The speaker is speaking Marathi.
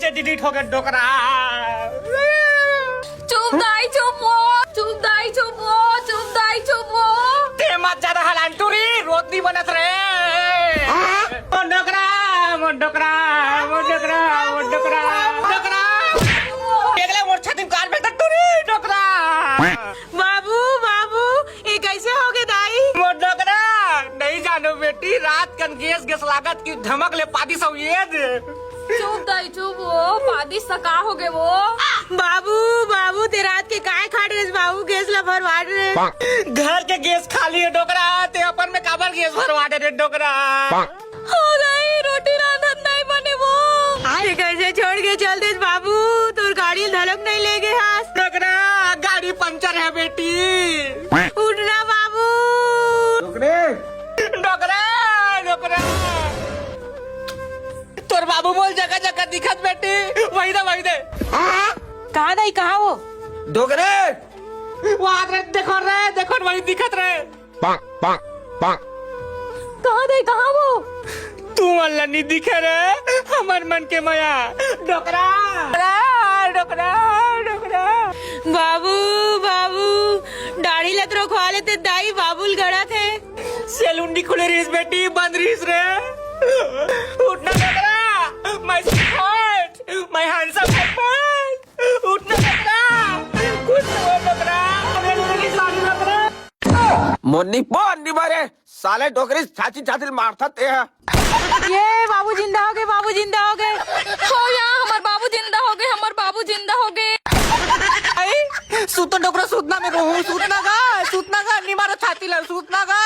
से डिलीट हो गया डोकरा। चुप दाई चुप वो, चुप दाई चुप वो, चुप दाई चुप वो। ते मत ज्यादा हलांटुरी रोटी बनत रे। ओ डोकरा वो डोकरा वो डोकरा वो डोकरा डोकरा एकले मोर छाती कार में टूरी डोकरा। बाबू बाबू ये कैसे हो गए दाई? वो डोकरा नहीं जानो बेटी, रात कन गैस लागत की धमक ले पादी सब ये दे। चुप दाई चुप वो, पादी सका हो गए वो। बाबू बाबू ते रात के काय खाड़े बाबू, गैस ला भरवाड़ रे। घर के गैस खाली है डोकरा, ते अपन में काबर गैस भरवाड़े रे डोकरा। हो गई रोटी रांधत नहीं बने वो। ये कैसे छोड़ के चल दे बाबू, तोर गाड़ी धड़क नहीं ले गए हाथ। डोकरा गाड़ी पंचर है बेटी। उठना बाबू। डोकरा डोकरा तोर बाबू बोल जगह जगह दिखत बेटी, वही दे कहाँ दाई कहाँ वो? डोकरे वो आदरे देखो वही दिखत रे। कहाँ दाई कहाँ वो? तू अल्लाह नहीं दिखे रे हमार मन के माया। डोकरा डोकरा डोकरा बाबू बाबू दाढ़ी लग रखवा लेते दाई, बाबुल गड़ा थे। सैलून खुले रहीस बेटी, बंद रहीस रे। उठना डोकरा, मैं स्मार्ट, मैं हैंडसम हस्बैंड। उठना डोकरा, कुछ हो डोकरा, मोन्नी बोन्नी मारे साले डोकरी छाची छाती मारता ते है। ये बाबू जिंदा हो गए, बाबू जिंदा हो गए। हो यहाँ हमार बाबू जिंदा हो गए, हमार बाबू जिंदा हो गए। सूतना डोकरा सूतना में सूतना का नहीं मारो छाती ला सूतना का।